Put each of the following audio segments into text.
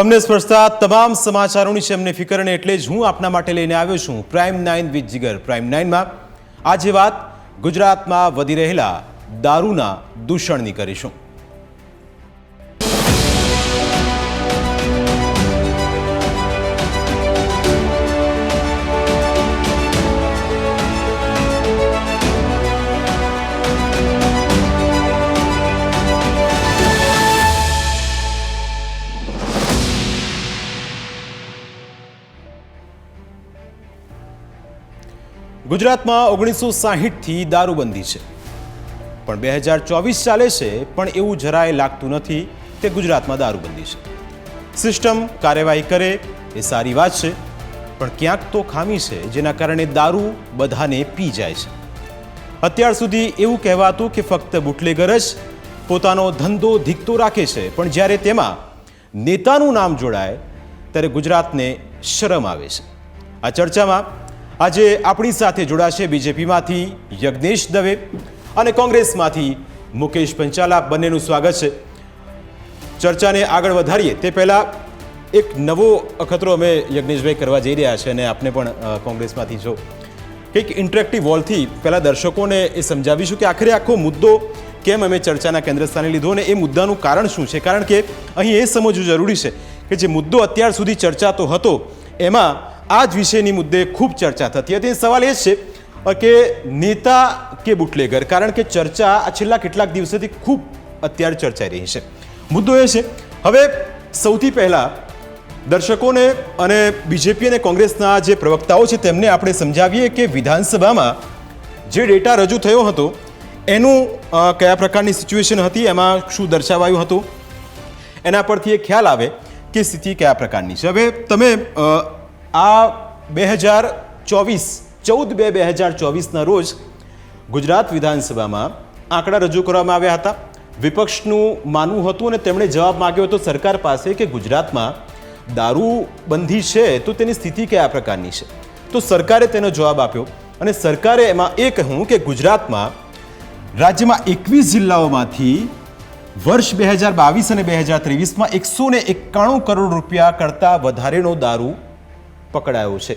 તમને સ્પર્શતા તમામ સમાચારોની છે અમને ફિકર અને એટલે જ હું આપના માટે લઈને આવ્યો છું પ્રાઇમ 9 વિથ જીગર। પ્રાઇમ 9માં આજે વાત ગુજરાતમાં વધી રહેલા દારૂના દૂષણની કરીશું। ગુજરાતમાં 1960થી દારૂબંધી છે, પણ 2024 ચાલે છે, પણ એવું જરાય લાગતું નથી કે ગુજરાતમાં દારૂબંધી છે। સિસ્ટમ કાર્યવાહી કરે એ સારી વાત છે, પણ ક્યાંક તો ખામી છે જેના કારણે દારૂ બધાને પી જાય છે। અત્યાર સુધી એવું કહેવાતું કે ફક્ત બુટલેગર જ પોતાનો ધંધો ધીકતો રાખે છે, પણ જ્યારે તેમાં નેતાનું નામ જોડાય ત્યારે ગુજરાતને શરમ આવે છે। આ ચર્ચામાં આજે આપણી સાથે જોડાશે બીજેપીમાંથી યજ્ઞેશ દવે અને કોંગ્રેસમાંથી મુકેશ પંચાલા। બંનેનું સ્વાગત છે। ચર્ચાને આગળ વધારીએ તે પહેલાં એક નવો અખતરો અમે યજ્ઞેશભાઈ કરવા જઈ રહ્યા છે અને આપને પણ કોંગ્રેસમાંથી જો કંઈક ઇન્ટરેક્ટિવ વોલથી પહેલાં દર્શકોને એ સમજાવીશું કે આખરે આખો મુદ્દો કેમ અમે ચર્ચાના કેન્દ્ર સ્થાને લીધો અને એ મુદ્દાનું કારણ શું છે। કારણ કે અહીં એ સમજવું જરૂરી છે કે જે મુદ્દો અત્યાર સુધી ચર્ચાતો હતો એમાં આ જ વિષયની મુદ્દે ખૂબ ચર્ચા થતી હતી। સવાલ એ છે કે નેતા કે બુટલેગર, કારણ કે ચર્ચા આ છેલ્લા કેટલાક દિવસોથી ખૂબ અત્યારે ચર્ચાઈ રહી છે। મુદ્દો એ છે, હવે સૌથી પહેલાં દર્શકોને અને બીજેપી અને કોંગ્રેસના જે પ્રવક્તાઓ છે તેમને આપણે સમજાવીએ કે વિધાનસભામાં જે ડેટા રજૂ થયો હતો એનું કયા પ્રકારની સિચ્યુએશન હતી, એમાં શું દર્શાવાયું હતું, એના પરથી એ ખ્યાલ આવે કે સ્થિતિ કયા પ્રકારની છે। હવે તમે આ 14/2/2024ના રોજ ગુજરાત વિધાનસભામાં આંકડા રજૂ કરવામાં આવ્યા હતા। વિપક્ષનું માનવું હતું અને તેમણે જવાબ માંગ્યો હતો સરકાર પાસે કે ગુજરાતમાં દારૂબંધી છે તો તેની સ્થિતિ કયા પ્રકારની છે। તો સરકારે તેનો જવાબ આપ્યો અને સરકારે એમાં એ કહ્યું કે ગુજરાતમાં રાજ્યમાં 21 જિલ્લાઓમાંથી વર્ષ 2022 અને 2023માં 191 કરોડ રૂપિયા કરતાં વધારેનો દારૂ પકડાયો છે।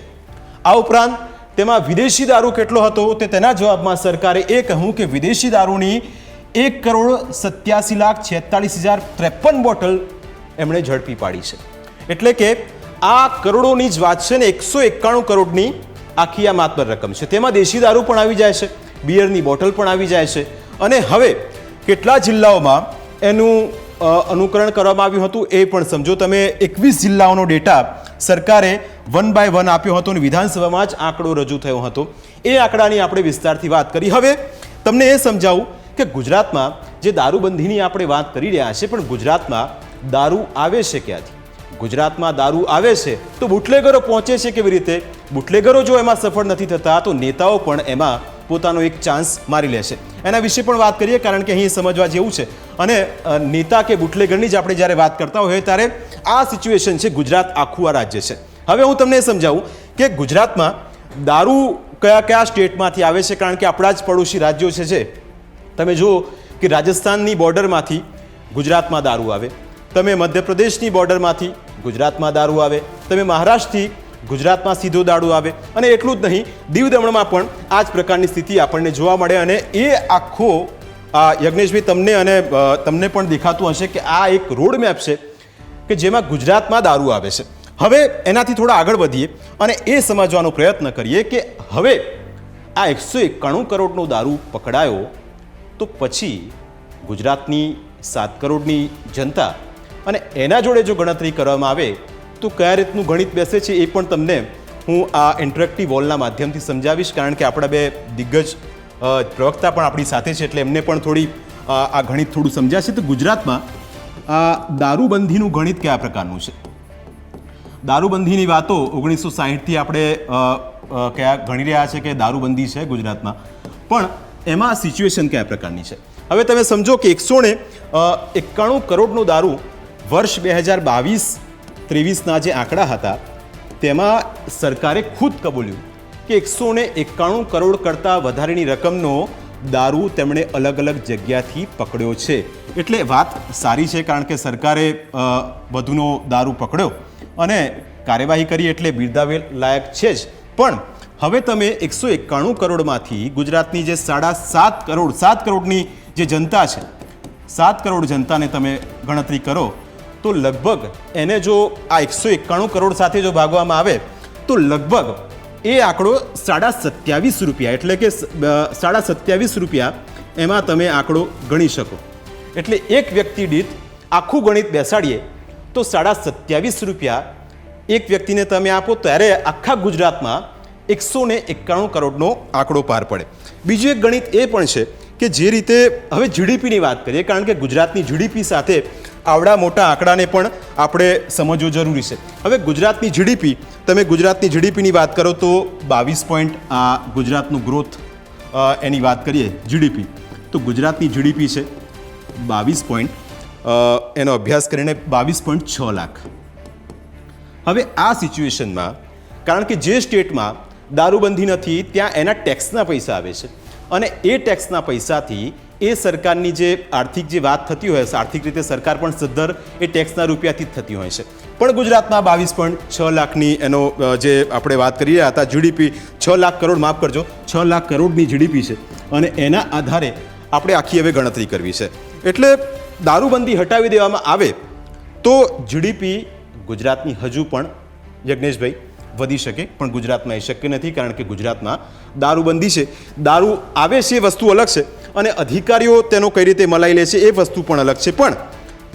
આ ઉપરાંત તેમાં વિદેશી દારૂ કેટલો હતો તે તેના જવાબમાં સરકારે એ કહ્યું કે વિદેશી દારૂની 1,87,46,053 બોટલ એમણે ઝડપી પાડી છે। એટલે કે આ કરોડોની જ વાત છે ને 191 કરોડની આખી આ માતબર રકમ છે। તેમાં દેશી દારૂ પણ આવી જાય છે, બિયરની બોટલ પણ આવી જાય છે અને હવે કેટલા જિલ્લાઓમાં એનું અનુકરણ કરવામાં આવ્યું હતું એ પણ સમજો તમે। 21 જિલ્લાઓનો ડેટા સરકારે 1 બાય 1 આપ્યો હતો અને વિધાનસભામાં જ આંકડો રજૂ થયો હતો। એ આંકડાની આપણે વિસ્તારથી વાત કરી। હવે તમને એ સમજાવું કે ગુજરાતમાં જે દારૂબંધીની આપણે વાત કરી રહ્યા છીએ, પણ ગુજરાતમાં દારૂ આવે છે ક્યાંથી? ગુજરાતમાં દારૂ આવે છે તો બુટલેગરો પહોંચે છે કેવી રીતે? બુટલેગરો જો એમાં સફળ નથી થતા તો નેતાઓ પણ એમાં પોતાનો એક ચાન્સ મારી લે છે। એના વિશે પણ વાત કરીએ કારણ કે અહીં સમજવા જેવું છે અને નેતા કે બુટલેગરની જ આપણે જ્યારે વાત કરતા હોઈએ ત્યારે આ સિચ્યુએશન છે। ગુજરાત આખું આ રાજ્ય છે। હવે હું તમને સમજાવું કે ગુજરાતમાં દારૂ કયા કયા સ્ટેટમાંથી આવે છે, કારણ કે આપણા જ પડોશી રાજ્યો છે। જે તમે જુઓ કે રાજસ્થાનની બોર્ડરમાંથી ગુજરાતમાં દારૂ આવે, તમે મધ્યપ્રદેશની બોર્ડરમાંથી ગુજરાતમાં દારૂ આવે, તમે મહારાષ્ટ્રથી ગુજરાતમાં સીધો દારૂ આવે અને એટલું જ નહીં દીવ દમણમાં પણ આ જ પ્રકારની સ્થિતિ આપણને જોવા મળે અને એ આખો યજ્ઞેશભાઈ તમને પણ દેખાતું હશે કે આ એક રોડ મેપ છે કે જેમાં ગુજરાતમાં દારૂ આવે છે। હવે એનાથી થોડા આગળ વધીએ અને એ સમજવાનો પ્રયત્ન કરીએ કે હવે આ 191 કરોડનો દારૂ પકડાયો તો પછી ગુજરાતની 7 કરોડની જનતા અને એના જોડે જો ગણતરી કરવામાં આવે તો કયા રીતનું ગણિત બેસે છે એ પણ તમને હું આ ઇન્ટરેક્ટિવ વોલના માધ્યમથી સમજાવીશ, કારણ કે આપણા બે દિગ્ગજ પ્રવક્તા પણ આપણી સાથે છે એટલે એમને પણ થોડી આ ગણિત થોડું સમજાશે। તો ગુજરાતમાં આ દારૂબંધીનું ગણિત કયા પ્રકારનું છે? દારૂબંધીની વાતો 1960થી આપણે કયા ગણી રહ્યા છે કે દારૂબંધી છે ગુજરાતમાં, પણ એમાં સિચ્યુએશન કયા પ્રકારની છે? હવે તમે સમજો કે 191 કરોડનો દારૂ વર્ષ 2022-23ના જે આંકડા હતા તેમાં સરકારે ખુદ કબૂલ્યું કે 191 કરોડ કરતાં વધારેની રકમનો દારૂ તેમણે અલગ અલગ જગ્યાથી પકડ્યો છે। એટલે વાત સારી છે, કારણ કે સરકારે વધુનો દારૂ પકડ્યો અને કાર્યવાહી કરી એટલે બિરદાવેલ લાયક છે જ. પણ હવે તમે 191 કરોડમાંથી ગુજરાતની જે 7 કરોડની જે જનતા છે, 7 કરોડ જનતાને તમે ગણતરી કરો તો લગભગ એને જો આ 191 કરોડ સાથે જો ભાગવામાં આવે તો લગભગ એ આંકડો 27.5 રૂપિયા, એટલે કે 27.5 રૂપિયા એમાં તમે આંકડો ગણી શકો. એટલે એક વ્યક્તિ દીઠ આખું ગણિત બેસાડીએ તો 27.5 રૂપિયા એક વ્યક્તિને તમે આપો ત્યારે આખા ગુજરાતમાં 191 કરોડનો આંકડો પાર પડે. બીજું એક ગણિત એ પણ છે કે જે રીતે હવે જીડીપીની વાત કરીએ, કારણ કે ગુજરાતની જીડીપી સાથે આવડા મોટા આંકડાને પણ આપણે સમજવું જરૂરી છે. હવે ગુજરાતની જીડીપી, તમે ગુજરાતની જીડીપીની વાત કરો તો 22 આ ગુજરાતનું ગ્રોથ એની વાત કરીએ જીડીપી, તો ગુજરાતની જીડીપી છે 22 એનો અભ્યાસ કરીને 22.6 લાખ. હવે આ સિચ્યુએશનમાં, કારણ કે જે સ્ટેટમાં દારૂબંધી નથી ત્યાં એના ટેક્સના પૈસા આવે છે અને એ ટેક્સના પૈસાથી એ સરકારની જે આર્થિક જે વાત થતી હોય છે, આર્થિક રીતે સરકાર પણ સદ્ધર એ ટેક્સના રૂપિયાથી જ થતી હોય છે. પણ ગુજરાતમાં 22.6 લાખની એનો જે આપણે વાત કરી રહ્યા હતા જીડીપી, 6 લાખ કરોડ, માફ કરજો, 6 લાખ કરોડની જીડીપી છે અને એના આધારે આપણે આખી હવે ગણતરી કરવી છે. એટલે દારૂબંધી હટાવી દેવામાં આવે તો જીડીપી ગુજરાતની હજુ પણ, યજ્ઞેશભાઈ, વધી શકે, પણ ગુજરાતમાં એ શક્ય નથી, કારણ કે ગુજરાતમાં દારૂબંધી છે. દારૂ આવે છે એ વસ્તુ અલગ છે અને અધિકારીઓ તેનો કઈ રીતે મલાઈ લે છે એ વસ્તુ પણ અલગ છે. પણ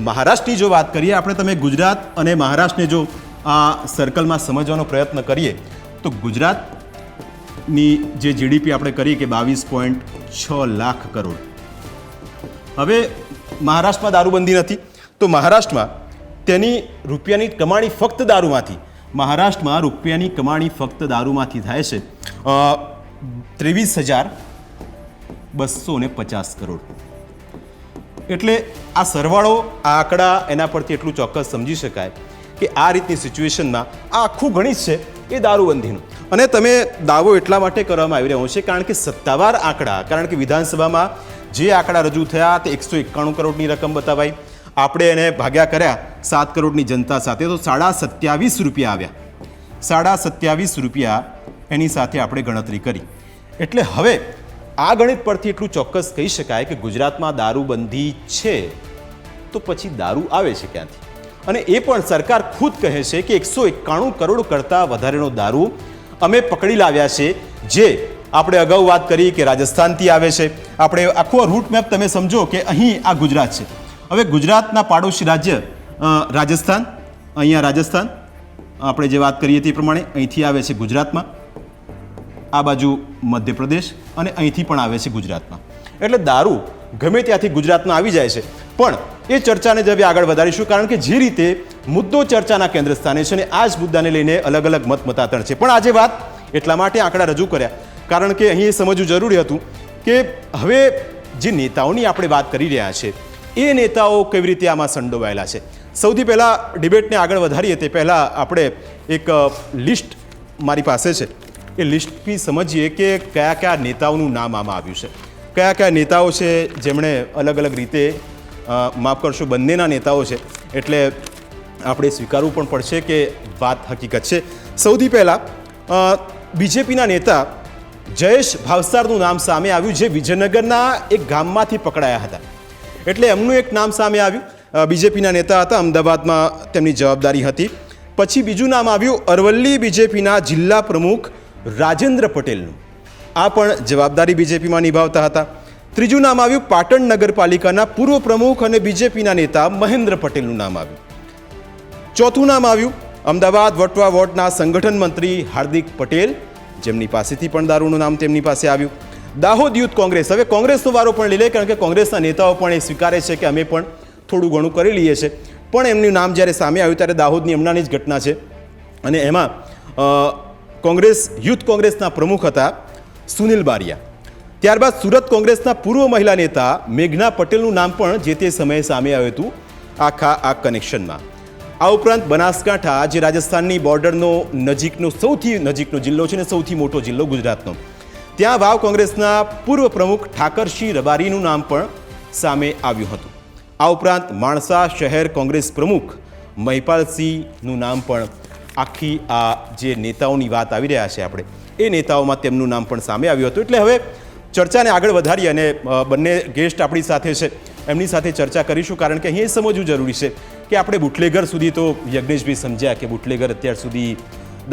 મહારાષ્ટ્રની જો વાત કરીએ આપણે, તમે ગુજરાત અને મહારાષ્ટ્રને જો આ સર્કલમાં સમજવાનો પ્રયત્ન કરીએ તો ગુજરાતની જે જીડીપી આપણે કરીએ કે 22.6 લાખ કરોડ. હવે મહારાષ્ટ્રમાં દારૂબંધી નથી તો મહારાષ્ટ્રમાં તેની રૂપિયાની કમાણી ફક્ત દારૂમાંથી, મહારાષ્ટ્રમાં રૂપિયાની કમાણી ફક્ત દારૂમાંથી થાય છે 23,250 કરોડ. એટલે આ સરવાળો, આ આંકડા, એના પરથી એટલું ચોક્કસ સમજી શકાય કે આ રીતની સિચ્યુએશનમાં આ આખું ગણિત છે એ દારૂબંધીનું. અને તમે દાવો એટલા માટે કરવામાં આવી રહ્યો છે કારણ કે સત્તાવાર આંકડા, કારણ કે વિધાનસભામાં જે આંકડા રજૂ થયા તે 191 કરોડની રકમ બતાવાઈ, આપણે એને ભાગ્યા કર્યા 7 કરોડની જનતા સાથે તો 27.5 રૂપિયા આવ્યા. 27.5 રૂપિયા એની સાથે આપણે ગણતરી કરી. એટલે હવે આ ગણિત પરથી એટલું ચોક્કસ કહી શકાય કે ગુજરાતમાં દારૂબંધી છે તો પછી દારૂ આવે છે ક્યાંથી? અને એ પણ સરકાર ખુદ કહે છે કે 191 કરોડ કરતાં વધારેનો દારૂ અમે પકડી લાવ્યા છે. જે આપણે અગાઉ વાત કરી કે રાજસ્થાનથી આવે છે. આપણે આખો રૂટ મેપ તમે સમજો કે અહીં આ ગુજરાત છે. હવે ગુજરાતના પાડોશી રાજ્ય રાજસ્થાન, અહીંયા રાજસ્થાન આપણે જે વાત કરીએ તે પ્રમાણે અહીંથી આવે છે ગુજરાતમાં, આ બાજુ મધ્યપ્રદેશ અને અહીંથી પણ આવે છે ગુજરાતમાં. એટલે દારૂ ગમે ત્યાંથી ગુજરાતમાં આવી જાય છે. પણ એ ચર્ચાને જ હવે આગળ વધારીશું, કારણ કે જે રીતે મુદ્દો ચર્ચાના કેન્દ્ર સ્થાને છે અને આ જ મુદ્દાને લઈને અલગ અલગ મત મતાંતર છે. પણ આજે વાત એટલા માટે આંકડા રજૂ કર્યા કારણ કે અહીં એ સમજવું જરૂરી હતું કે હવે જે નેતાઓની આપણે વાત કરી રહ્યા છે એ નેતાઓ કેવી રીતે આમાં સંડોવાયેલા છે. સૌથી પહેલાં ડિબેટને આગળ વધારીએ તે પહેલાં આપણે એક લિસ્ટ મારી પાસે છે, એ લિસ્ટથી સમજીએ કે કયા કયા નેતાઓનું નામ આમાં આવ્યું છે, કયા કયા નેતાઓ છે જેમણે અલગ અલગ રીતે, માફ કરશો, બંનેના નેતાઓ છે એટલે આપણે સ્વીકારવું પણ પડશે કે વાત હકીકત છે. સૌથી પહેલાં બીજેપીના નેતા જયેશ ભાવસારનું નામ સામે આવ્યું, જે વિજયનગરના એક ગામમાંથી પકડાયા હતા. એટલે એમનું એક નામ સામે આવ્યું. બીજેપીના નેતા હતા, અમદાવાદમાં તેમની જવાબદારી હતી. પછી બીજું નામ આવ્યું અરવલ્લી બીજેપીના જિલ્લા પ્રમુખ રાજેન્દ્ર પટેલનું, આ પણ જવાબદારી બીજેપીમાં નિભાવતા હતા. ત્રીજું નામ આવ્યું પાટણ નગરપાલિકાના પૂર્વ પ્રમુખ અને બીજેપીના નેતા મહેન્દ્ર પટેલનું નામ આવ્યું. ચોથું નામ આવ્યું અમદાવાદ વટવા વોર્ડના સંગઠન મંત્રી હાર્દિક પટેલ, જેમની પાસેથી પણ દારૂનું નામ તેમની પાસે આવ્યું. દાહોદ યુથ કોંગ્રેસ, હવે કોંગ્રેસનો વારો પણ લઈ લે કારણ કે કોંગ્રેસના નેતાઓ પણ એ સ્વીકારે છે કે અમે પણ થોડું ઘણું કરી લઈએ છીએ. પણ એમનું નામ જ્યારે સામે આવ્યું ત્યારે દાહોદની હમણાંની જ ઘટના છે અને એમાં કોંગ્રેસ યુથ કોંગ્રેસના પ્રમુખ હતા સુનિલ બારિયા. ત્યારબાદ સુરત કોંગ્રેસના પૂર્વ મહિલા નેતા મેઘના પટેલનું નામ પણ જે તે સમયે સામે આવ્યું હતું આ કનેક્શનમાં. આ ઉપરાંત બનાસકાંઠા, જે રાજસ્થાનની બોર્ડરનો સૌથી નજીકનો જિલ્લો છે ને સૌથી મોટો જિલ્લો ગુજરાતનો, ત્યાં વાવ કોંગ્રેસના પૂર્વ પ્રમુખ ઠાકરસિંહ રબારીનું નામ પણ સામે આવ્યું હતું. આ ઉપરાંત માણસા શહેર કોંગ્રેસ પ્રમુખ મહિપાલસિંહનું નામ પણ આખી આ જે નેતાઓની વાત આવી રહ્યા છે આપણે એ નેતાઓમાં તેમનું નામ પણ સામે આવ્યું હતું. એટલે હવે ચર્ચાને આગળ વધારીએ અને બંને ગેસ્ટ આપણી સાથે છે એમની સાથે ચર્ચા કરીશું, કારણ કે અહીં એ સમજવું જરૂરી છે કે આપણે બુટલેગર સુધી તો યજ્ઞેશભાઈ સમજ્યા કે બુટલેગર અત્યાર સુધી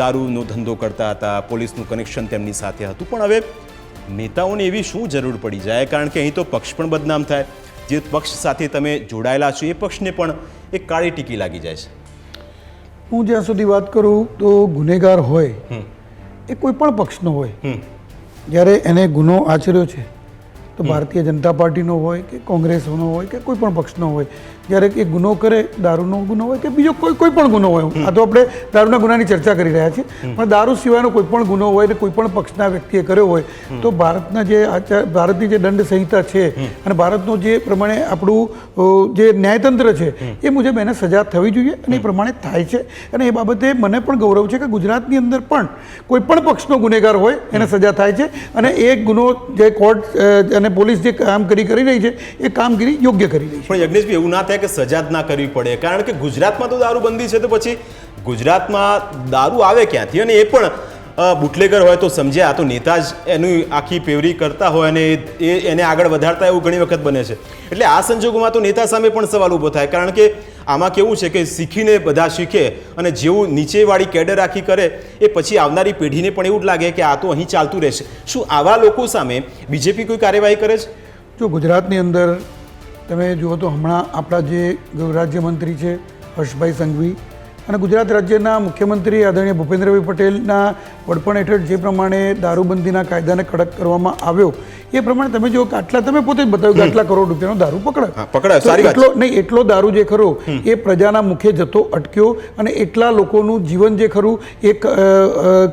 દારૂનો ધંધો કરતા હતા, પોલીસનું કનેક્શન તેમની સાથે હતું, પણ હવે નેતાઓને એવી શું જરૂર પડી જાય, કારણ કે અહીં તો પક્ષ પણ બદનામ થાય, જે પક્ષ સાથે તમે જોડાયેલા છો એ પક્ષને પણ એક કાળી ટીકી લાગી જાય છે. હું જ્યાં સુધી વાત કરું તો ગુનેગાર હોય એ કોઈ પણ પક્ષનો હોય, જ્યારે એને ગુનો આચર્યો છે તો ભારતીય જનતા પાર્ટીનો હોય કે કોંગ્રેસનો હોય કે કોઈ પણ પક્ષનો હોય, જ્યારે એ ગુનો કરે, દારૂનો ગુનો હોય કે બીજો કોઈ પણ ગુનો હોય, આ તો આપણે દારૂના ગુનાની ચર્ચા કરી રહ્યા છીએ, પણ દારૂ સિવાયનો કોઈ પણ ગુનો હોય ને કોઈ પણ પક્ષના વ્યક્તિએ કર્યો હોય તો ભારતની જે દંડ સંહિતા છે અને ભારતનો જે પ્રમાણે આપણું જે ન્યાયતંત્ર છે એ મુજબ એને સજા થવી જોઈએ અને એ પ્રમાણે થાય છે. અને એ બાબતે મને પણ ગૌરવ છે કે ગુજરાતની અંદર પણ કોઈ પણ પક્ષનો ગુનેગાર હોય એને સજા થાય છે અને એ ગુનો જે કોર્ટ અને પોલીસ જે કામગીરી કરી રહી છે એ કામગીરી યોગ્ય કરી રહી છે. પણ યજ્ઞેશભાઈ એવું ના થાય કે સજા જ ના કરવી પડે, કારણ કે ગુજરાતમાં તો દારૂબંધી છે તો પછી ગુજરાતમાં દારૂ આવે ક્યાંથી? અને એ પણ બુટલેગર હોય તો સમજ્યા, તો નેતા જ એનું આખી પેવરી કરતા હોય અને એને આગળ વધારતા એવું ઘણી વખત બને છે. એટલે આ સંજોગોમાં તો નેતા સામે પણ સવાલ ઊભો થાય, કારણ કે આમાં કેવું છે કે શીખીને બધા શીખે અને જેવું નીચેવાળી કેડર આખી કરે એ પછી આવનારી પેઢીને પણ એવું જ લાગે કે આ તો અહીં ચાલતું રહેશે. શું આવા લોકો સામે બીજેપી કોઈ કાર્યવાહી કરે છે? જો ગુજરાતની અંદર તમે જુઓ તો હમણાં આપણા જે ગૃહ રાજ્યમંત્રી છે હર્ષભાઈ સંઘવી અને ગુજરાત રાજ્યના મુખ્યમંત્રી આદરણીય ભૂપેન્દ્રભાઈ પટેલના વડપણ હેઠળ જે પ્રમાણે દારૂબંધીના કાયદાને કડક કરવામાં આવ્યો એ પ્રમાણે તમે જો આટલા, તમે પોતે જ બતાવ્યું કે આટલા કરોડ રૂપિયાનો દારૂ પકડાય, સારી વાત નહીં, એટલો દારૂ જે ખરો એ પ્રજાના મુખે જતો અટક્યો અને એટલા લોકોનું જીવન જે ખરું એ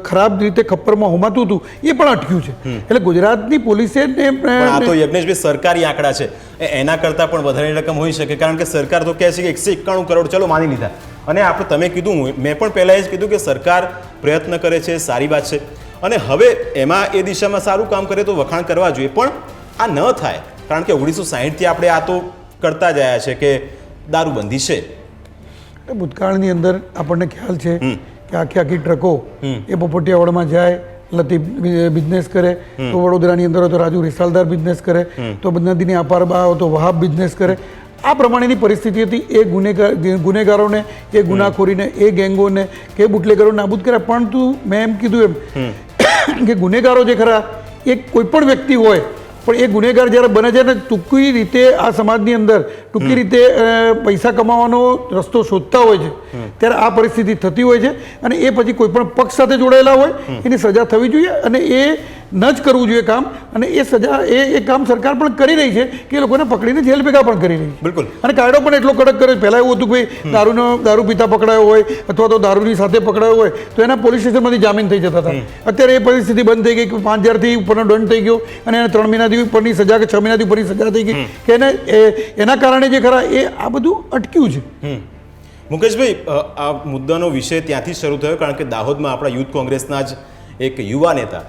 ખરાબ રીતે ખપ્પરમાં હોમાતું હતું એ પણ અટક્યું છે. એટલે ગુજરાતની પોલીસે આ તો યજ્ઞેશભાઈ સરકારી આંકડા છે, એના કરતાં પણ વધારે રકમ હોઈ શકે, કારણ કે સરકાર તો કહે છે કે 191 કરોડ ચલો માની લીધા, અને આપણે તમે કીધું, મેં પણ પહેલાં જ કીધું કે સરકાર પ્રયત્ન કરે છે, સારી વાત છે, અને હવે એમાં એ દિશામાં સારું કામ કરે તો વખાણ કરવા જોઈએ, પણ આ ન થાય, કારણ કે 1960થી આપણે આ તો કરતા જ આવ્યા છે કે દારૂબંધી છે. ભૂતકાળની અંદર આપણને ખ્યાલ છે કે આખી ટ્રકો એ પોપટિયાવાડમાં જાય, લતી બિઝનેસ કરે, તો વડોદરાની અંદર હોય તો રાજુ રિસાલદાર બિઝનેસ કરે, તો નદીની અપારમાં હોય તો વહાબ બિઝનેસ કરે. આ પ્રમાણેની પરિસ્થિતિ હતી. એ ગુનેગારોને, એ ગુનાખોરીને, એ ગેંગોને કે બુટલેગરો નાબૂદ કર્યા. પરંતુ મેં એમ કીધું એમ કે ગુનેગારો જે ખરા એ કોઈ પણ વ્યક્તિ હોય, પણ એ ગુનેગાર જ્યારે બને છે ને ટૂંકી રીતે આ સમાજની અંદર ટૂંકી રીતે પૈસા કમાવાનો રસ્તો શોધતા હોય છે, ત્યારે આ પરિસ્થિતિ થતી હોય છે અને એ પછી કોઈ પણ પક્ષ સાથે જોડાયેલા હોય એની સજા થવી જોઈએ અને એ ન જ કરવું જોઈએ કામ, અને એ સજા એ કામ સરકાર પણ કરી રહી છે કે એ લોકોને પકડીને જેલ ભેગા પણ કરી રહી છે. બિલકુલ. અને કાયદો પણ એટલો કડક કર્યો. પહેલાં એવું હતું કે દારૂ પીતા પકડાયો હોય અથવા તો દારૂની સાથે પકડાયો હોય તો એના પોલીસ સ્ટેશનમાંથી જામીન થઈ જતા હતા. અત્યારે એ પરિસ્થિતિ બંધ થઈ ગઈ કે 5000થી ઉપરનો દંડ થઈ ગયો અને એને 3 મહિનાથી ઉપરની સજા કે 6 મહિનાથી ઉપરની સજા થઈ ગઈ કે એના કારણે જે ખરા એ આ બધું અટક્યું છે. મુકેશભાઈ, આ મુદ્દાનો વિષય ત્યાંથી શરૂ થયો, કારણ કે દાહોદમાં આપણા યુથ કોંગ્રેસના જ એક યુવા નેતા,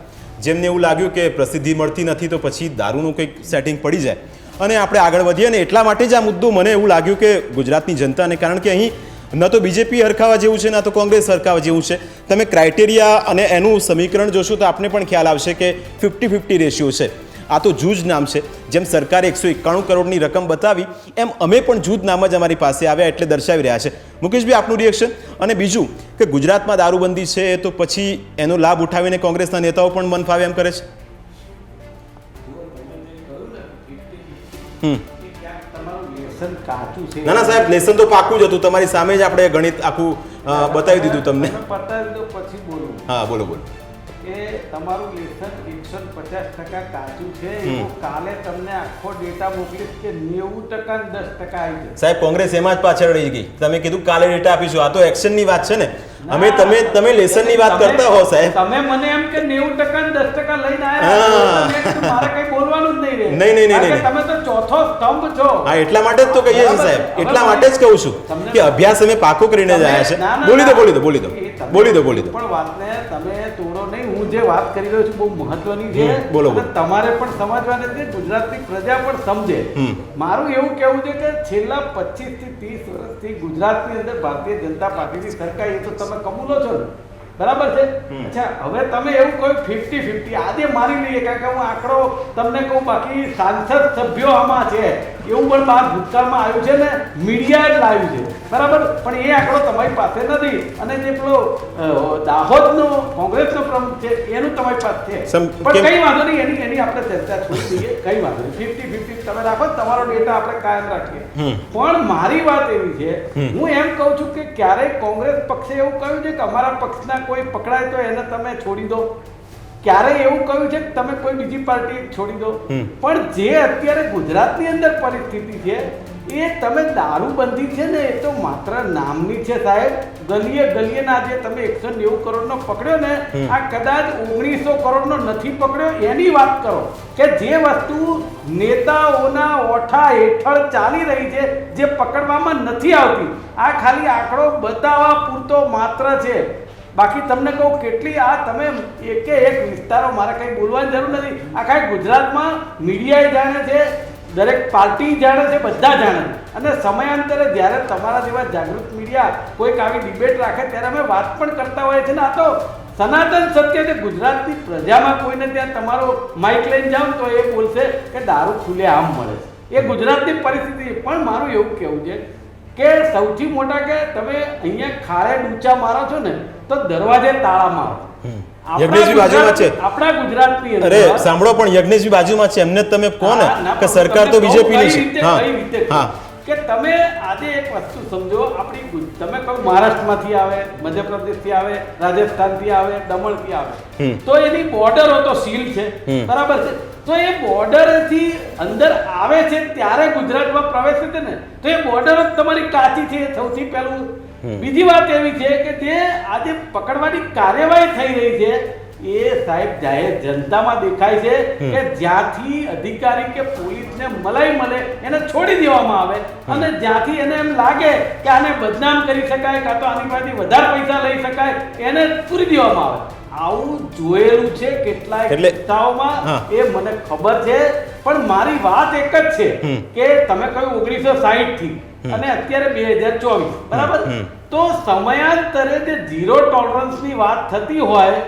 જેમને એવું લાગ્યું કે પ્રસિદ્ધિ મળતી નથી તો પછી દારૂનું કંઈક સેટિંગ પડી જાય અને આપણે આગળ વધીએ, અને એટલા માટે જ આ મુદ્દો મને એવું લાગ્યું કે ગુજરાતની જનતાને, કારણ કે અહીં ન તો બીજેપી હરખાવા જેવું છે, ના તો કોંગ્રેસ હરખાવા જેવું છે. તમે ક્રાઇટેરિયા અને એનું સમીકરણ જોશો તો આપને પણ ખ્યાલ આવશે કે 50-50 રેશિયો છે. આ તો જૂજ નામ છે. જેમ સરકારે 191 કરોડની રકમ બતાવી એમ અમે પણ જૂજ નામ જ અમારી પાસે આવ્યા એટલે દર્શાવી રહ્યા છે. મુકેશભાઈ, આપનું રિએક્શન? અને બીજું કે ગુજરાતમાં દારૂબંધી છે તો પછી એનો લાભ ઉઠાવીને કોંગ્રેસના નેતાઓ પણ મન ફાવે એમ કરે છે. ના ના સાહેબ, લેસન તો પાકું જ હતું, તમારી સામે જ આપણે ગણિત આખું બતાવી દીધું તમને. હા, બોલો બોલો. કે તમારું લેસન 150% કાચું છે, એવું કાલે તમને આખો ડેટા મોકલીશ કે 90% અને 10% આવી જશે. સાહેબ, કોંગ્રેસ એમાં જ પાછળ રહી ગઈ. તમે કીધું કાલે ડેટા આપીશું, આ તો એક્શનની વાત છે ને. તમે લેસનની વાત કરતા હો સાહેબ. તમે મને એમ કે 90% અને 10% લઈને આવ્યા, મારે કઈ બોલવાનું જ નહીં. નહીં. તમે તો ચોથો સ્તંભ છો. હા, એટલા માટે જ તો કહીએ છીએ સાહેબ, એટલા માટે જ કહું છું કે અભ્યાસ અમે પાકો કરીને જ આવ્યા છે. બોલી દો. એ તમે બોલી દો, બોલી દો. પણ વાતને તમે તોડો નહીં. હું જે વાત કરી રહ્યો છું બહુ મહત્વની છે. બોલો, બોલો. અને તમારે પણ સમજવાની છે, ગુજરાતની પ્રજા પણ સમજે. મારું એવું કહેવું છે કે છેલ્લા 25 થી 30 વર્ષથી ગુજરાતની અંદર ભારતીય જનતા પાર્ટીની સરકાર, એ તો તમે કબૂલો છો ને, બરાબર છે. અચ્છા, હવે તમે એવું કહ્યું 50-50 આજે મારી લઈએ, કારણ કે હું આંકડો તમને કહું, બાકી સાંસદ સભ્યો આમાં છે એવું પણ બહાર ભૂતકાળમાં આવ્યું છે ને, મીડિયા જ લાવ્યું છે, બરાબર. પણ એ આંકડો તમારી પાસે નથી. અને જે પેલો દાહોદનો કોંગ્રેસનો પ્રમુખ છે એનું તમારી પાસે છે. પણ કઈ વાંધો નહીં, એની આપણે ચર્ચા છોડી દઈએ, કઈ વાંધો નહીં. 50-50 તમે રાખો, તમારો ડેટા આપણે કાયમ રાખીએ. પણ મારી વાત એવી છે, હું એમ કહું છું કે ક્યારેય કોંગ્રેસ પક્ષે એવું કહ્યું છે કે અમારા પક્ષના કોઈ પકડાય તો એને તમે છોડી દો? ક્યારેય એવું કહ્યું છે કે તમે કોઈ બીજી પાર્ટી છોડી દો? પણ જે અત્યારે ગુજરાતની અંદર પરિસ્થિતિ છે, એ તમે દારૂબંધી છે ને, એ તો માત્ર નામની છે સાહેબ. ગલીએ ગલીએના જે તમે 190 કરોડનો પકડ્યો ને, આ કદાચ 1900 કરોડનો નથી પકડ્યો. એની વાત કરો કે જે વસ્તુ નેતાઓના ઓઠા હેઠળ ચાલી રહી છે, જે પકડવામાં નથી આવતી. આ ખાલી આંકડો બતાવવા પૂરતો માત્ર છે. બાકી તમને કહું કેટલી, આ તમે એકે એક વિસ્તારો, મારે કંઈ બોલવાની જરૂર નથી. આખા ગુજરાતમાં મીડિયા જાણે છે, દરેક પાર્ટી જાણે છે, બધા જાણે છે. અને સમયાંતરે જ્યારે તમારા જેવા જાગૃત મીડિયા કોઈક આવી ડિબેટ રાખે ત્યારે અમે વાત પણ કરતા હોઈએ છીએ ને. આ તો સનાતન સત્ય છે ગુજરાતની પ્રજામાં. કોઈને ત્યાં તમારો માઇક લઈને જાઓ તો એ બોલશે કે દારૂ ખુલ્લે આમ મળે છે. એ ગુજરાતની પરિસ્થિતિ છે. પણ મારું એવું કહેવું છે કે સૌથી મોટા કે તમે અહીંયા ખાડે ડૂચા મારો છો ને, તો દરવાજે તાળા મારો. યજ્ઞેશજી બાજુમાં છે. આપણા ગુજરાતની અંદર, અરે સાંભળો, પણ યજ્ઞેશજી બાજુમાં છે, એમને તમે કહો ને કે સરકાર તો બીજેપીની છે. હા, કે તમે આજે એક વસ્તુ સમજો, આપણી તમે કહો મહારાષ્ટ્રમાંથી આવે, મધ્યપ્રદેશથી આવે, રાજસ્થાનથી આવે, દમણથી આવે, તો એની બોર્ડરો તો સીલ છે, બરાબર છે. તો એ બોર્ડરથી અંદર આવે છે ત્યારે ગુજરાતમાં પ્રવેશે છે ને, તો એ બોર્ડર જ તમારી કાચી છે, સૌથી પહેલું. બીજી વાત એવી છે કે જે આજે પકડવાની કાર્યવાહી થઈ રહી છે, એ સાહેબ જાહેર જનતામાં દેખાય છે કે જ્યાંથી અધિકારી કે પોલીસને મલાઈ મળે એને છોડી દેવામાં આવે, અને જ્યાંથી એને એમ લાગે કે આને બદનામ કરી શકાય, કાં તો આની પાસેથી વધારે પૈસા લઈ શકાય, એને પૂરી દેવામાં આવે. આવું જોયેલું છે કેટલાય કિસ્સાઓમાં, એ મને ખબર છે. પણ મારી વાત એક જ છે કે તમે કહ્યું 1960 થી અને અત્યારે 2024, બરાબર. તો સમયાંતરે જે ઝીરો ટોલરન્સની વાત થતી હોય,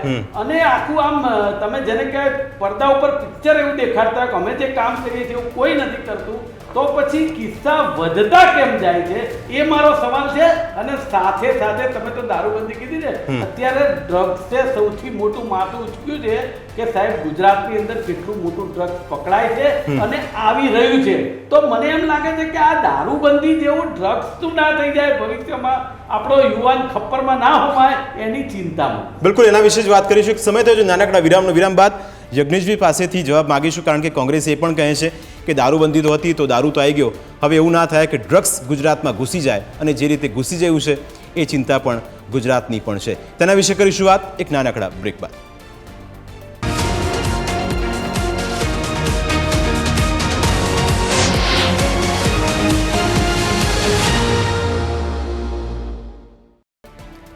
અને આખું આમ તમે જેને કહેવાય પડદા ઉપર પિક્ચર એવું દેખાડતા કે અમે જે કામ કરીએ છીએ એવું કોઈ નથી કરતું, તો પછી કિસ્સા વધતા કેમ જાય છે, એ મારો સવાલ છે. અને સાથે સાથે તમે તો દારૂબંધી કીધી છે, અત્યારે ડ્રગ્સે સૌથી મોટું માથું ઉચક્યું છે કે સાહેબ ગુજરાતની અંદર કેટલું મોટું ડ્રગ્સ પકડાય છે અને આવી રહ્યું છે. તો મને એમ લાગે છે કે આ દારૂબંધી જેવું ડ્રગ્સ તું ના થઈ જાય ભવિષ્યમાં, આપણો યુવાન ખપ્પરમાં ના હોમાય, એની ચિંતામાં. બિલકુલ એના વિશે જ વાત કરીશું. એક સમય થયો છે નાનકડા વિરામ બાદ યજ્ઞેશજી પાસેથી જવાબ માગીશું, કારણ કે કોંગ્રેસ એ પણ કહે છે કે દારૂબંધી તો હતી, તો દારૂ તો આવી ગયો. હવે એવું ના થાય કે ડ્રગ્સ ગુજરાતમાં ઘૂસી જાય, અને જે રીતે ઘૂસી જયું છે એ ચિંતા પણ ગુજરાતની પણ છે. તેના વિશે કરીશું વાત એક નાનકડા બ્રેક બાદ.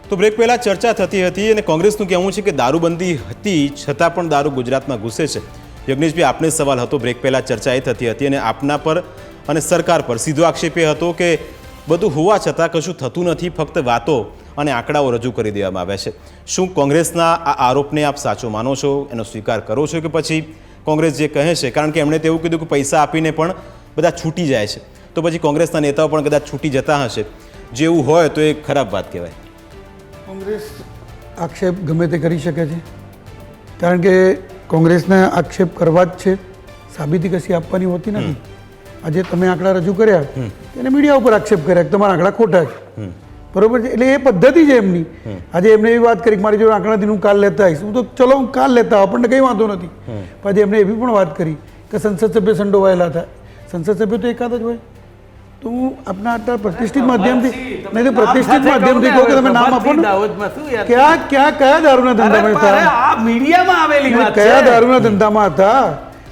તો બ્રેક પહેલા ચર્ચા થતી હતી અને કોંગ્રેસનું કહેવું છે કે દારૂબંધી હતી છતાં પણ દારૂ ગુજરાતમાં ઘૂસે છે. યજ્ઞેશભાઈ, આપને સવાલ હતો, બ્રેક પહેલા ચર્ચા એ થતી હતી અને આપના પર અને સરકાર પર સીધો આક્ષેપ એ હતો કે બધું હોવા છતાં કશું થતું નથી, ફક્ત વાતો અને આંકડાઓ રજૂ કરી દેવામાં આવ્યા છે. શું કોંગ્રેસના આ આરોપને આપ સાચો માનો છો, એનો સ્વીકાર કરો છો, કે પછી કોંગ્રેસ જે કહે છે, કારણ કે એમણે તો એવું કીધું કે પૈસા આપીને પણ બધા છૂટી જાય છે, તો પછી કોંગ્રેસના નેતાઓ પણ કદાચ છૂટી જતા હશે, જેવું હોય તો એ ખરાબ વાત કહેવાય? કોંગ્રેસ આક્ષેપ ગમે તે કરી શકે છે, કારણ કે કોંગ્રેસને આક્ષેપ કરવા જ છે, સાબિતી કશી આપવાની હોતી નથી. આજે તમે આંકડા રજૂ કર્યા, એને મીડિયા ઉપર આક્ષેપ કર્યા કે તમારા આંકડા ખોટા છે, બરોબર છે. એટલે એ પદ્ધતિ છે એમની. આજે એમને એવી વાત કરી કે મારી જોડે આંકડા નથી, હું કાલ લેતા આવીશ. હું તો ચલો હું કાલ લેતા આવું, આપણને કંઈ વાંધો નથી. પછી એમને એવી પણ વાત કરી કે સંસદ સભ્ય સંડોવાયેલા હતા. સંસદ સભ્ય તો એકાદ જ હોય. તો હું આપના આટલા પ્રતિષ્ઠિત માધ્યમથી, નહીં તો પ્રતિષ્ઠિત માધ્યમથી કહું કે તમે નામ આપો ને, કયા દારૂના ધંધામાં હતા, મીડિયામાં આવેલી વાત, કયા દારૂના ધંધામાં હતા?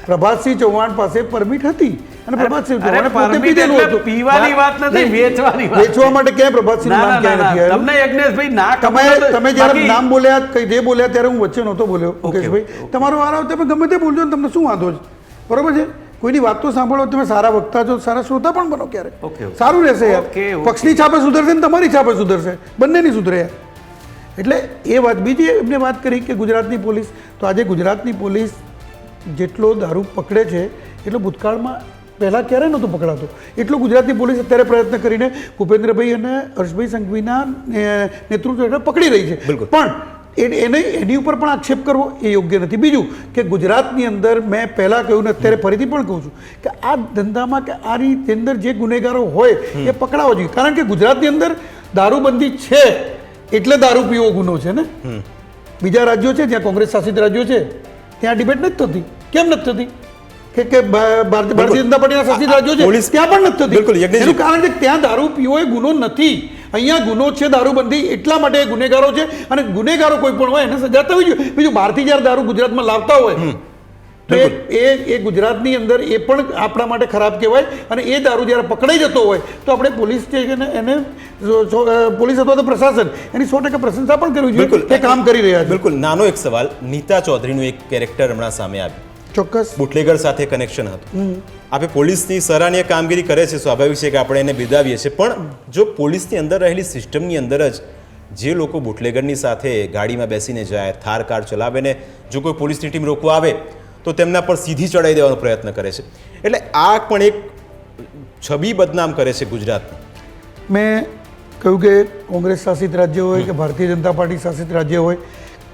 પ્રભાતસિંહ ચૌહાણ પાસે પરમિટ હતી, અને પ્રભાતસિંહ અરે ચૌહાણે પોતે પરમિટ પીધેલું એટલે હતું. પીવાની વાત નથી, નહીં, વેચવાની વાત. વેચવા માટે ક્યાંય પ્રભાતસિંહનું ના, નામ ના, ક્યાંય ના, નથી આવ્યું. તમને યજ્ઞેશભાઈ ના તમે ખબર હોય તો તમે જ્યારે બાકી- નામ બોલ્યા કઈ જે બોલ્યા ત્યારે હું વચ્ચે નહોતો બોલ્યો મુકેશભાઈ. okay. તમારો વાર આવે તમે ગમે તે બોલજો ને તમને શું વાંધો છે, બરોબર છે? કોઈની વાત તો સાંભળો, તમે સારા વક્તા છો, સારા શ્રોતા પણ બનો ક્યારે. Okay, okay. સારું રહેશે યાર. Okay, okay. પક્ષની છાપે સુધરશે ને તમારી છાપે સુધરશે, બંનેની સુધરે યાર. એટલે એ વાત. બીજી એમને વાત કરી કે ગુજરાતની પોલીસ, તો આજે ગુજરાતની પોલીસ જેટલો દારૂ પકડે છે એટલો ભૂતકાળમાં પહેલાં ક્યારે નહોતો પકડાતો, એટલો ગુજરાતની પોલીસ અત્યારે પ્રયત્ન કરીને ભૂપેન્દ્રભાઈ અને હર્ષભાઈ સંઘવીના નેતૃત્વ હેઠળ પકડી રહી છે. બિલકુલ. પણ એની ઉપર પણ આક્ષેપ કરવો એ યોગ્ય નથી. બીજું કે ગુજરાતની અંદર મેં પહેલાં કહ્યું ને અત્યારે ફરીથી પણ કહું છું કે આ ધંધામાં કે આ રીતની અંદર જે ગુનેગારો હોય એ પકડાવો જોઈએ. કારણ કે ગુજરાતની અંદર દારૂબંધી છે એટલે દારૂ પીવો ગુનો છે ને. બીજા રાજ્યો છે જ્યાં કોંગ્રેસ શાસિત રાજ્યો છે ત્યાં ડિબેટ નથી થતી. કેમ નથી થતી? કે ભારતીય જનતા પાર્ટીના શાસિત રાજ્યો છે પોલીસ- ત્યાં પણ નથી બિલકુલ, થતી. યજ્ઞેશજી. એનું કારણ છે કે ત્યાં દારૂ પીવો એ ગુનો નથી. અહીંયા ગુનો છે દારૂબંધી, એટલા માટે એ ગુનેગારો છે અને ગુનેગારો કોઈ પણ હોય એને સજા થવી જોઈએ. બીજું બહારથી જ્યારે દારૂ ગુજરાતમાં લાવતા હોય તો એ ગુજરાતની અંદર એ પણ આપણા માટે ખરાબ કહેવાય. અને એ દારૂ જ્યારે પકડાઈ જતો હોય તો આપણે પોલીસ સ્ટેશન એને પોલીસ અથવા તો પ્રશાસન એની 100% પ્રશંસા પણ કરવી જોઈએ. એ કામ કરી રહ્યા છે. બિલકુલ. નાનો એક સવાલ, નીતા ચૌધરીનું એક કેરેક્ટર હમણાં સામે આવ્યું, ચોક્કસ. બુટલેગર સાથે કનેક્શન હતું. આપણે પોલીસની સરાહનીય કામગીરી કરે છે, સ્વાભાવિક છે કે આપણે એને બિરદાવીએ છીએ, પણ જો પોલીસની અંદર રહેલી સિસ્ટમની અંદર જ જે લોકો બુટલેગરની સાથે ગાડીમાં બેસીને જાય, થાર કાર ચલાવે ને જો કોઈ પોલીસની ટીમ રોકવા આવે તો તેમના પર સીધી ચડાવી દેવાનો પ્રયત્ન કરે છે. એટલે આ પણ એક છબી બદનામ કરે છે ગુજરાતની. મેં કહ્યું કે કોંગ્રેસ શાસિત રાજ્ય હોય કે ભારતીય જનતા પાર્ટી શાસિત રાજ્ય હોય,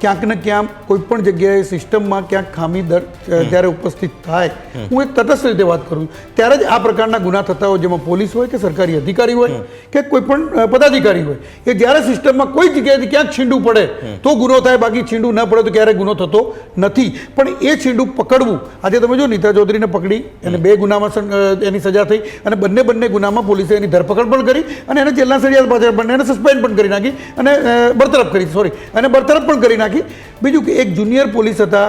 ક્યાંક ને ક્યાંક કોઈ પણ જગ્યાએ સિસ્ટમમાં ક્યાંક ખામી જ્યારે ઉપસ્થિત થાય, હું એક તટસ્થ રીતે વાત કરું ત્યારે જ આ પ્રકારના ગુના થતા હોય, જેમાં પોલીસ હોય કે સરકારી અધિકારી હોય કે કોઈ પણ પદાધિકારી હોય, એ જ્યારે સિસ્ટમમાં કોઈ જગ્યાએથી ક્યાંક છીંડું પડે તો ગુનો થાય, બાકી છીંડું ન પડે તો ક્યારેય ગુનો થતો નથી. પણ એ છીંડું પકડવું, આજે તમે જો નીતા ચૌધરીને પકડી અને 2 ગુનામાં એની સજા થઈ અને બંને ગુનામાં પોલીસે એની ધરપકડ પણ કરી અને એને જેલના સળિયા પાછળ પણ એને સસ્પેન્ડ પણ કરી નાખી અને બરતરફ પણ કરી નાખી. બીજું કે એક જુનિયર પોલીસ હતા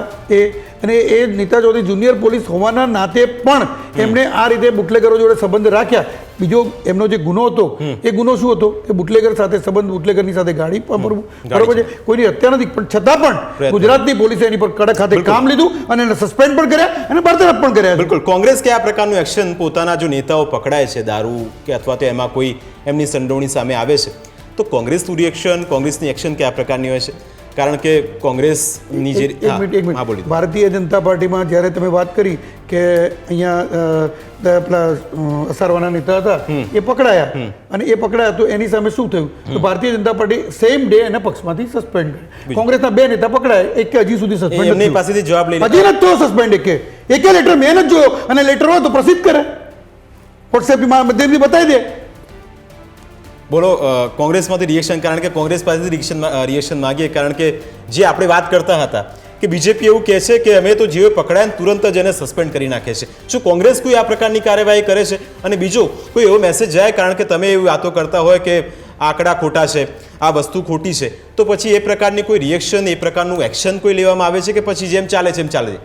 અને એ નીતા ચૌધરી જુનિયર પોલીસ હોવાના નાતે પણ એમણે આ રીતે બુટલેગરો જોડે સંબંધ રાખ્યા. બીજો એમનો જે ગુનો હતો એ ગુનો શું હતો કે બુટલેગર સાથે સંબંધ, બુટલેગરની સાથે ગાડી વાપરવું, બરોબર છે? કોઈની હત્યા નથી, પણ છતાં પણ ગુજરાતની પોલીસે એની પર કડક હાથે કામ લીધું અને એને સસ્પેન્ડ પણ કર્યા અને બરતરફ પણ કર્યા. બિલકુલ. કોંગ્રેસ કયા પ્રકારનું એક્શન પોતાના જો નેતાઓ પકડાય છે દારૂ કે અથવા તો એમાં કોઈ એમની સંડોવણી સામે આવે છે તો કોંગ્રેસનું રિએક્શન, કોંગ્રેસની એક્શન કયા પ્રકારની હોય છે? કારણ કે કોંગ્રેસની જે એક મિનિટ ભારતીય જનતા પાર્ટીમાં જ્યારે તમે વાત કરી કે અહીંયા પેલા અસારવાના નેતા હતા એ પકડાયા અને એ પકડાયા તો એની સામે શું થયું તો Bharatiya Janata party same day એને પક્ષમાંથી સસ્પેન્ડ કરી. કોંગ્રેસના 2 નેતા પકડાયા, એક હજી સુધી સસ્પેન્ડ એમની પાસેથી જવાબ લઈ હજી નથી થયો સસ્પેન્ડ. એકે લેટર મેં નથી જોયો અને લેટર હોય તો પ્રસિદ્ધ કરે, વોટ્સએપમાં માધ્યમથી બતાવી દે. બોલો કોંગ્રેસમાંથી રિએક્શન, કારણ કે કોંગ્રેસ પાસેથી રિએક્શન માંગીએ, કારણ કે જે આપણે વાત કરતા હતા કે બીજેપી એવું કહે છે કે અમે તો જેઓ પકડાય ને તુરંત જ એને સસ્પેન્ડ કરી નાખે છે. શું કોંગ્રેસ કોઈ આ પ્રકારની કાર્યવાહી કરે છે? અને બીજો કોઈ એવો મેસેજ જાય, કારણ કે તમે એવી વાતો કરતા હોય કે આંકડા ખોટા છે, આ વસ્તુ ખોટી છે, તો પછી એ પ્રકારની કોઈ રિએક્શન, એ પ્રકારનું એક્શન કોઈ લેવામાં આવે છે કે પછી જેમ ચાલે છે એમ ચાલે છે?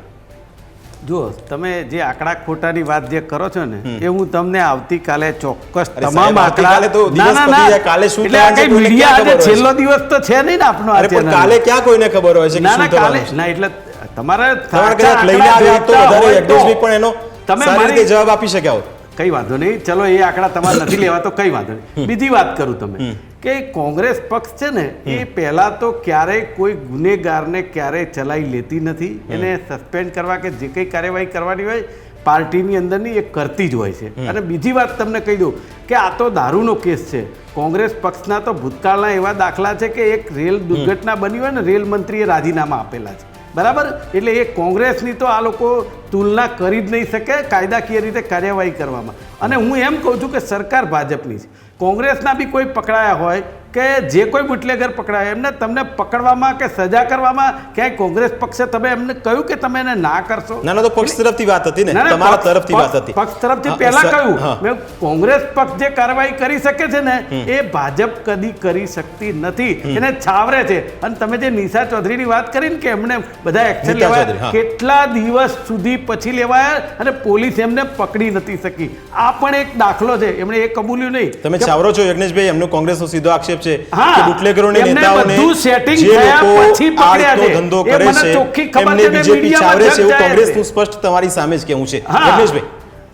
જુઓ, તમે જે આંકડા ખોટાની વાત જે કરો છો ને એ હું તમને આવતીકાલે ચોક્કસ તમામ આંકડા તો દિવસ પતી જાય, કાલે શું થવાનું છે કોઈને ક્યાં ખબર હોય છે? છેલ્લો દિવસ તો છે નહીં ને આપણો આ અરે પણ channel. કાલે ક્યાં કોઈને ખબર હોય છે કે ના શું ના કાલે થવાનું છે? ના, એટલે તમારે તમારે કદાચ લઈને આવ્યા તો વધારે યજ્ઞેશભાઈ પણ એનો તમે સારી રીતે મારી- જવાબ આપી શક્યા હોત. કઈ વાંધો નહીં, ચલો એ આંકડા તમારે નથી લેવા તો કઈ વાંધો નહીં. બીજી વાત કરું તમે કે કોંગ્રેસ પક્ષ છે ને એ પહેલા તો ક્યારેય કોઈ ગુનેગારને ક્યારેય ચલાવી લેતી નથી. એને સસ્પેન્ડ કરવા કે જે કંઈ કાર્યવાહી કરવાની હોય પાર્ટીની અંદરની એ કરતી જ હોય છે. અને બીજી વાત તમને કહી દઉં કે આ તો દારૂનો કેસ છે. કોંગ્રેસ પક્ષના તો ભૂતકાળના એવા દાખલા છે કે એક રેલ દુર્ઘટના બની હોય ને રેલ મંત્રીએ રાજીનામા આપેલા છે, બરાબર? એટલે એ કોંગ્રેસની તો આ લોકો તુલના કરી જ નહીં શકે કાયદાકીય રીતે કાર્યવાહી કરવામાં. અને હું એમ કહું છું કે સરકાર ભાજપની છે, કોંગ્રેસના બી કોઈ પકડાયા હોય કે જે કોઈ બુટલેગર પકડાય એમને તમને પકડવામાં કે સજા કરવામાં ક્યાંય કોંગ્રેસ પક્ષે તમે એમને કહ્યું કે તમે એને ના કરશો? ના તો પક્ષ તરફથી વાત હતી ને, ના, ના, તમારા પક્ષ- તરફથી વાત હતી. પક્ષ તરફથી હા, પહેલા સર, કહ્યું હા. મેં કોંગ્રેસ પક્ષ જે કાર્યવાહી કરી શકે છે ને એ ભાજપ કદી કરી શકતી નથી, એને છાવરે છે. અને તમે જે નિશા ચૌધરીની વાત કરી ને કે એમને બધા એક્શન નીતા ચૌધરી, લેવાયા, હા. કેટલા દિવસ સુધી પછી લેવાયા અને પોલીસ એમને પકડી નથી શકી. આ પણ એક દાખલો છે, એમણે એ કબૂલ્યું નહીં. તમે છાવરો છો યજ્ઞેશભાઈ, એમનો કોંગ્રેસનો સીધો આક્ષેપ છે હા, કે બુટલેગરોને એમને નેતાઓને બધું setting જે થયા લોકો પછી પકડ્યા આડતો છે. ધંધો એ કરે મને છે ચોખ્ખી ખબર એમને છે, મેં બીજેપી મીડિયામાં છાવરે છે એવું જગ જાહેર કોંગ્રેસનું છે. સ્પષ્ટ તમારી સામે જ કેવું છે. હા. યજ્ઞેશભાઈ,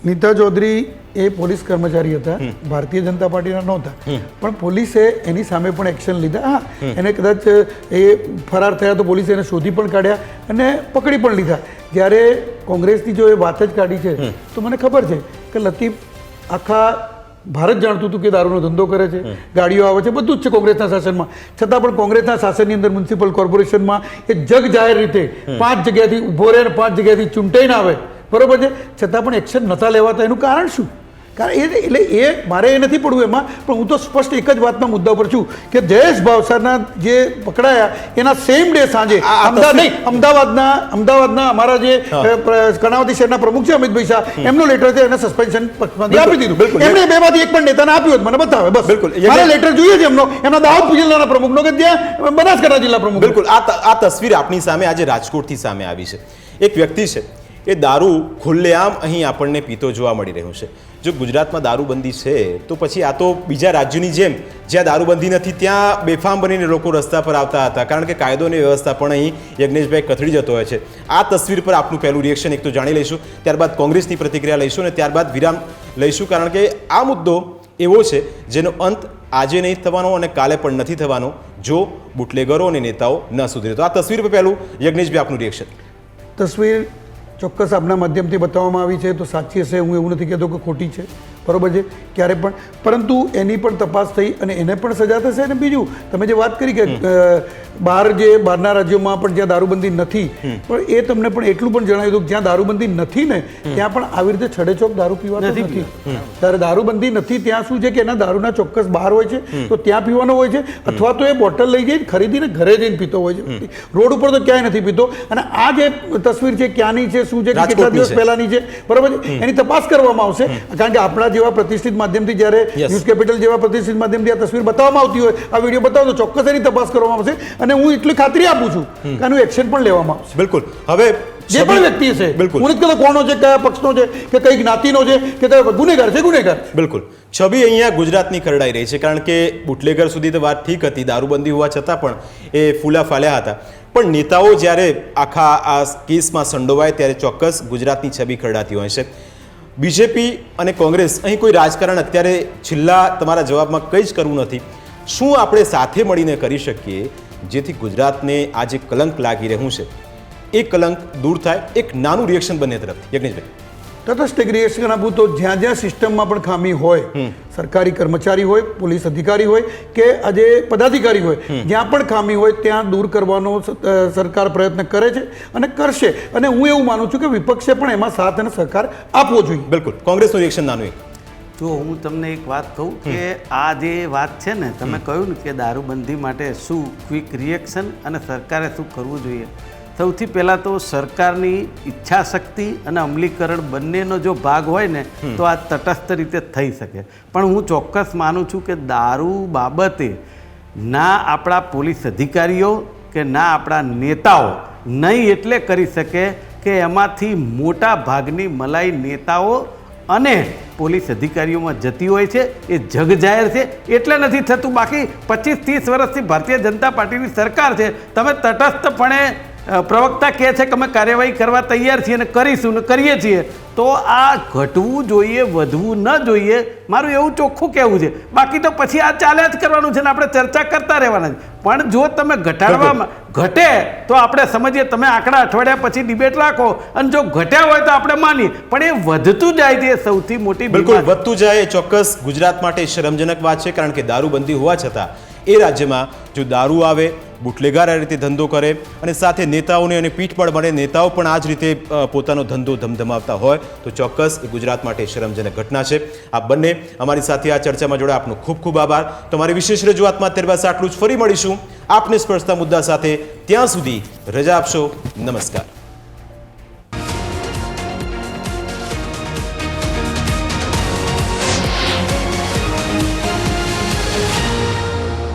નીતા ચૌધરી એ પોલીસ કર્મચારી હતા, ભારતીય જનતા પાર્ટીના નહોતા, પણ પોલીસે એની સામે પણ એક્શન લીધા. હા, એને કદાચ એ ફરાર થયા તો પોલીસે એને શોધી પણ કાઢ્યા અને પકડી પણ લીધા. જ્યારે કોંગ્રેસની જો એ વાત જ કાઢી છે તો મને ખબર છે કે લતીફ આખા ભારત જાણતું હતું કે દારૂનો ધંધો કરે છે, ગાડીઓ આવે છે, બધું જ છે કોંગ્રેસના શાસનમાં. છતાં પણ કોંગ્રેસના શાસનની અંદર મ્યુનિસિપલ કોર્પોરેશનમાં એ જગ જાહેર રીતે 5 જગ્યાથી ઊભો રહે અને 5 જગ્યાથી ચૂંટાઈને આવે, બરોબર છે, છતાં પણ એક્શન નહોતા લેવાતા. એનું કારણ શું? કારણ એટલે એ મારે એ નથી પડવું એમાં, પણ હું તો સ્પષ્ટ એક જ વાતના મુદ્દા પર છું કે જયેશ ભાવસારના જે પકડાયા એના સેમ ડે સાંજે અમદાવાદના અમારા જે કર્ણાવતી શહેરના પ્રમુખ છે અમિતભાઈ શાહ, એમનો લેટર છે, એને સસ્પેન્શન પક્ષમાંથી આપી દીધું. એમણે બેમાંથી એક પણ નેતાને આપ્યું હોત મને બતાવે, બસ. બિલકુલ. મારે લેટર જોઈએ છે એમના દાહોદ જિલ્લાના પ્રમુખનો કે ત્યાં બનાસકાંઠા જિલ્લા પ્રમુખ. બિલકુલ આ તસવીર આપણી સામે આજે રાજકોટથી સામે આવી છે. એક વ્યક્તિ છે એ દારૂ ખુલ્લેઆમ અહીં આપણને પીતો જોવા મળી રહ્યો છે. જો ગુજરાતમાં દારૂબંધી છે તો પછી આ તો બીજા રાજ્યોની જેમ જ્યાં દારૂબંધી નથી ત્યાં બેફામ બનીને લોકો રસ્તા પર આવતા હતા, કારણ કે કાયદોની વ્યવસ્થા પણ અહીં યજ્ઞેશભાઈ કથળી જતો હોય છે. આ તસવીર પર આપનું પહેલું રિએક્શન એક તો જાણી લઈશું, ત્યારબાદ કોંગ્રેસની પ્રતિક્રિયા લઈશું અને ત્યારબાદ વિરામ લઈશું, કારણ કે આ મુદ્દો એવો છે જેનો અંત આજે નહીં થવાનો અને કાલે પણ નથી થવાનો જો બુટલેગરો અને નેતાઓ ન સુધરે. તો આ તસવીર પર પહેલું યજ્ઞેશભાઈ આપનું રિએક્શન. તસવીર ચોક્કસ આપના માધ્યમથી બતાવવામાં આવી છે તો સાચી હશે, હું એવું નથી કહેતો કે ખોટી છે, બરોબર છે, ક્યારે પણ, પરંતુ એની પણ તપાસ થઈ અને એને પણ સજા થશે. અને બીજું તમે જે વાત કરી કે બહારના રાજ્યોમાં પણ જ્યાં દારૂબંધી નથી, પણ એ તમને પણ એટલું પણ જણાવી દઉં જ્યાં દારૂબંધી નથી ને ત્યાં પણ આવી રીતે છડેચોક દારૂ પીવાતો નથી. ત્યારે દારૂબંધી નથી ત્યાં શું છે કે એના દારૂના ચોક્કસ બહાર હોય છે તો ત્યાં પીવાનો હોય છે, અથવા તો એ બોટલ લઈ જઈને ખરીદીને ઘરે જઈને પીતો હોય છે, રોડ ઉપર તો ક્યાંય નથી પીતો. અને આ જે તસવીર છે ક્યાંની છે, શું છે, કેટલા દિવસ પહેલાની છે, બરોબર છે, એની તપાસ કરવામાં આવશે. કારણ કે આપણા જેવા પ્રતિષ્ઠિત માધ્યમથી જ્યારે ન્યૂઝ કેપિટલ જેવા પ્રતિષ્ઠિત માધ્યમથી આ તસવીર બતાવવામાં આવતી હોય, આ વિડીયો બતાવો તો ચોક્કસ એની તપાસ કરવામાં આવશે. અને હું એટલી ખાતરી આપું છું કે આનું એક્શન પણ લેવામાં આવશે. બિલકુલ. હવે જે પણ વ્યક્તિ છે, બિલકુલ, હું નથી કહેતો કોનો છે, કયા પક્ષનો છે, કે કઈ જ્ઞાતિનો છે, કે કયો ગુનેગાર છે, ગુનેગાર. બિલકુલ. છબી અહીંયા ગુજરાતની ખરડાઈ રહી છે, કારણ કે બુટલેગર સુધી તો વાત ઠીક હતી, દારૂબંધી હોવા છતાં પણ એ ફૂલા ફાલ્યા હતા, પણ નેતાઓ જ્યારે આખા આ કેસમાં સંડોવાય ત્યારે ચોક્કસ ગુજરાતની છબી ખરડાતી હોય છે. બીજેપી અને કોંગ્રેસ અહીં કોઈ રાજકારણ અત્યારે છેલ્લા તમારા જવાબમાં કંઈ જ કરવું નથી. શું આપણે સાથે મળીને કરી શકીએ જેથી ગુજરાતને આ જે કલંક લાગી રહ્યું છે એ કલંક દૂર થાય? એક નાનું રિએક્શન બંને તરફથી યજ્ઞેશભાઈ. તટસ્થ એક રિએક્શન આપું તો જ્યાં જ્યાં સિસ્ટમમાં પણ ખામી હોય, સરકારી કર્મચારી હોય, પોલીસ અધિકારી હોય કે આજે પદાધિકારી હોય, જ્યાં પણ ખામી હોય ત્યાં દૂર કરવાનો સરકાર પ્રયત્ન કરે છે અને કરશે. અને હું એવું માનું છું કે વિપક્ષે પણ એમાં સાથ અને સહકાર આપવો જોઈએ. બિલકુલ. કોંગ્રેસનું રિએક્શન નાનું એક. જો હું તમને એક વાત કહું કે આ જે વાત છે ને, તમે કહ્યું ને કે દારૂબંધી માટે શું ક્વિક રિએક્શન અને સરકારે શું કરવું જોઈએ. સૌથી પહેલાં તો સરકારની ઈચ્છા શક્તિ અને અમલીકરણ બંનેનો જો ભાગ હોય ને તો આ તટસ્થ રીતે થઈ શકે. પણ હું ચોક્કસ માનું છું કે દારૂ બાબતે ના આપણા પોલીસ અધિકારીઓ કે ના આપણા નેતાઓ નહીં એટલે કરી શકે કે એમાંથી મોટા ભાગની મલાઈ નેતાઓ અને પોલીસ અધિકારીઓમાં જતી હોય છે, એ જગ જાહેર છે એટલે નથી થતું. બાકી 25-30 વર્ષથી ભારતીય જનતા પાર્ટીની સરકાર છે, તમે તટસ્થપણે પ્રવક્તા કહે છે કે અમે કાર્યવાહી કરવા તૈયાર છીએ અને કરીશું ને કરીએ છીએ, તો આ ઘટવું જોઈએ, વધવું ન જોઈએ, મારું એવું ચોખ્ખું કહેવું છે. બાકી તો પછી આ ચાલ્યા જ કરવાનું છે ને આપણે ચર્ચા કરતા રહેવાના છે. પણ જો તમે ઘટાડવામાં ઘટે તો આપણે સમજીએ, તમે આંકડા અઠવાડિયા પછી ડિબેટ રાખો, અને જો ઘટ્યા હોય તો આપણે માનીએ, પણ એ વધતું જાય છે સૌથી મોટી. બિલકુલ વધતું જાય એ ચોક્કસ ગુજરાત માટે શરમજનક વાત છે, કારણ કે દારૂબંધી હોવા છતાં એ રાજ્યમાં જો દારૂ આવે બુટલેગાર આ રીતે ધંધો કરે અને સાથે નેતાઓને અને પીઠબળ બને નેતાઓ પણ આ જ રીતે પોતાનો ધંધો ધમધમાવતા હોય તો ચોક્કસ એ ગુજરાત માટે શરમજનક ઘટના છે. આ બંને અમારી સાથે આ ચર્ચામાં જોડે આપનો ખૂબ ખૂબ આભાર. તમારી વિશેષ રજૂઆતમાં અત્યારે બસ આટલું જ. ફરી મળીશું આપને સ્પર્શતા મુદ્દા સાથે. ત્યાં સુધી રજા આપશો. નમસ્કાર.